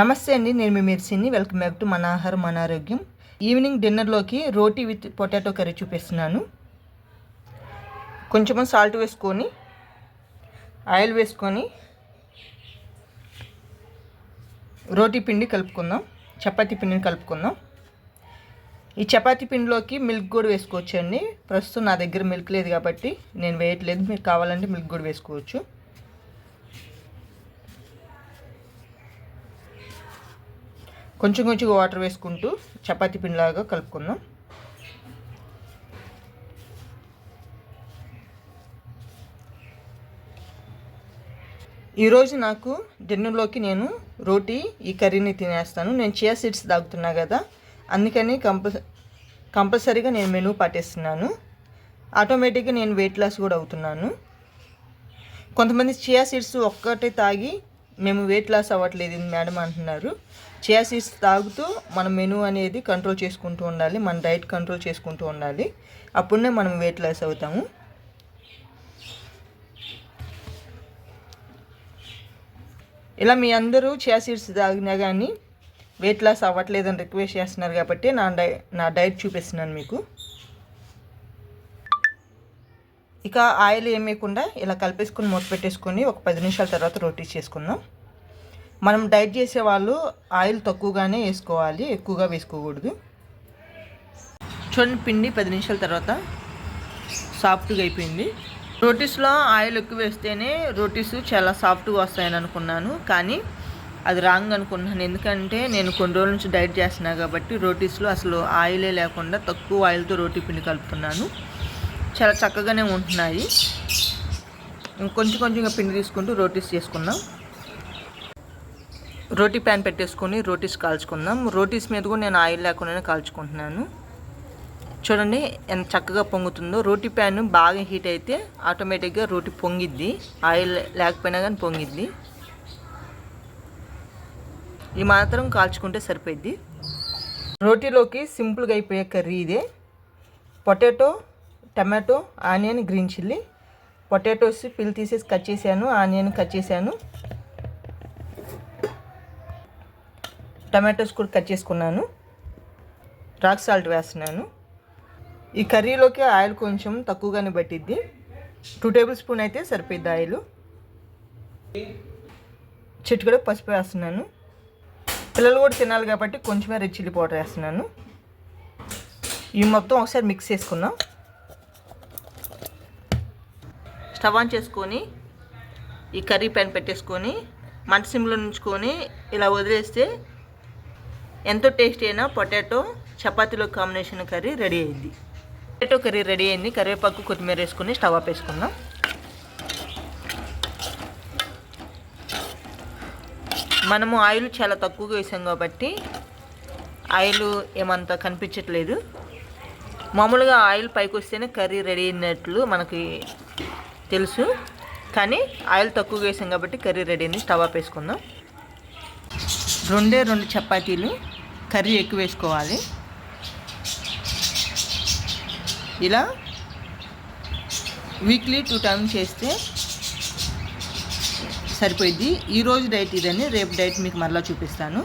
నమస్తే అండి, నేను మీ మెర్సీని. వెల్కమ్ బ్యాక్ టు మన ఆహారం మన ఆరోగ్యం. ఈవినింగ్ డిన్నర్లోకి రోటీ విత్ పొటాటో కర్రీ చూపిస్తున్నాను. కొంచెం సాల్ట్ వేసుకొని ఆయిల్ వేసుకొని రోటీ పిండి కలుపుకుందాం, చపాతీ పిండిని కలుపుకుందాం. ఈ చపాతీ పిండిలోకి మిల్క్ కూడా వేసుకోవచ్చండి. ప్రస్తుతం నా దగ్గర మిల్క్ లేదు కాబట్టి నేను వేయట్లేదు. మీరు కావాలంటే మిల్క్ కూడా వేసుకోవచ్చు. కొంచెం కొంచెం వాటర్ వేసుకుంటూ చపాతీ పిండిలాగా కలుపుకుందాం. ఈరోజు నాకు డిన్నర్లోకి నేను రోటీ ఈ కర్రీని తినేస్తాను. నేను చియా సీడ్స్ తాగుతున్నా కదా, అందుకని కంపల్సరీగా నేను మెనూ పాటిస్తున్నాను. ఆటోమేటిక్గా నేను వెయిట్ లాస్ కూడా అవుతున్నాను. కొంతమంది చియా సీడ్స్ ఒక్కటే తాగి మేము వెయిట్ లాస్ అవ్వట్లేదు మేడం అంటున్నారు. చియా సీడ్స్ తాగుతూ మన మెనూ అనేది కంట్రోల్ చేసుకుంటూ ఉండాలి, మన డైట్ కంట్రోల్ చేసుకుంటూ ఉండాలి. అప్పుడే మనం వెయిట్ లాస్ అవుతాము. ఇలా మీ అందరూ చియా సీడ్స్ తాగినా కానీ వెయిట్ లాస్ అవ్వట్లేదని రిక్వెస్ట్ చేస్తున్నారు కాబట్టి నా డైట్ చూపిస్తున్నాను మీకు. ఇక ఆయిల్ ఏమేయకుండా ఇలా కలిపేసుకొని మూత పెట్టేసుకొని ఒక 10 నిమిషాల తర్వాత రోటీ చేసుకుందాం. మనం డైట్ చేసే వాళ్ళు ఆయిల్ తక్కువగానే వేసుకోవాలి, ఎక్కువగా వేసుకోకూడదు. చూడండి, పిండి 10 నిమిషాల తర్వాత సాఫ్ట్గా అయిపోయింది. రోటీస్లో ఆయిల్ ఎక్కువ వేస్తేనే రోటీస్ చాలా సాఫ్ట్గా వస్తాయని అనుకున్నాను, కానీ అది రాంగ్ అనుకున్నాను. ఎందుకంటే నేను కొన్ని రోజుల నుంచి డైట్ చేస్తున్నాను కాబట్టి రోటీస్లో అసలు ఆయిలే లేకుండా తక్కువ ఆయిల్తో రోటీ పిండి కలుపుతున్నాను. చాలా చక్కగానే ఉంటున్నాయి. కొంచెం కొంచెంగా పిండి తీసుకుంటూ రోటీస్ చేసుకుందాం. రోటీ ప్యాన్ పెట్టేసుకొని రోటీస్ కాల్చుకుందాం. రోటీస్ మీద కూడా నేను ఆయిల్ లేకుండానే కాల్చుకుంటున్నాను. చూడండి ఎంత చక్కగా పొంగుతుందో. రోటీ ప్యాన్ బాగా హీట్ అయితే ఆటోమేటిక్గా రోటీ పొంగిద్ది, ఆయిల్ లేకపోయినా కానీ పొంగిద్ది. ఈ మాత్రం కాల్చుకుంటే సరిపోద్ది. రోటీలోకి సింపుల్గా అయిపోయే కర్రీ ఇదే. Potato, tomato, onion, green chilli. Potatoes పిల్ తీసేసి కట్ చేశాను, ఆనియన్ కట్ చేశాను, టమాటోస్ కూడా కట్ చేసుకున్నాను, రాక్ సాల్ట్ వేస్తున్నాను. ఈ కర్రీలోకి ఆయిల్ కొంచెం తక్కువగానే పట్టిద్ది. 2 టేబుల్ స్పూన్ అయితే సరిపోద్ది ఆయిల్. చిటికెడు పసుపు వేస్తున్నాను. పిల్లలు కూడా తినాలి కాబట్టి కొంచెమే రెడ్ చిల్లీ పౌడర్ వేస్తున్నాను. ఇవి మొత్తం ఒకసారి మిక్స్ చేసుకుందాం. స్టవ్ ఆన్ చేసుకొని ఈ కర్రీ ప్యాన్ పెట్టేసుకొని మంట సిమ్లో ఉంచుకొని ఇలా వదిలేస్తే ఎంతో టేస్టీ అయినా పొటాటో చపాతీలో కాంబినేషన్ కర్రీ రెడీ అయింది. పొటాటో కర్రీ రెడీ అయింది. కరివేపాకు, కొత్తిమీర వేసుకొని స్టవ్ ఆఫ్ వేసుకుందాం. మనము ఆయిల్ చాలా తక్కువగా వేసాం కాబట్టి ఆయిల్ ఏమంతా కనిపించట్లేదు. మామూలుగా ఆయిల్ పైకి వస్తేనే కర్రీ రెడీ అయినట్లు మనకి తెలుసు, కానీ ఆయిల్ తక్కువగా వేసాం కాబట్టి కర్రీ రెడీ అయింది. స్టవ్ ఆఫ్ వేసుకుందాం. 2 చపాతీలు, కర్రీ ఎక్కువ వేసుకోవాలి. ఇలా వీక్లీ 2 టైమ్స్ చేస్తే సరిపోయింది. ఈరోజు డైట్ ఇదని, రేపు డైట్ మీకు మరలా చూపిస్తాను.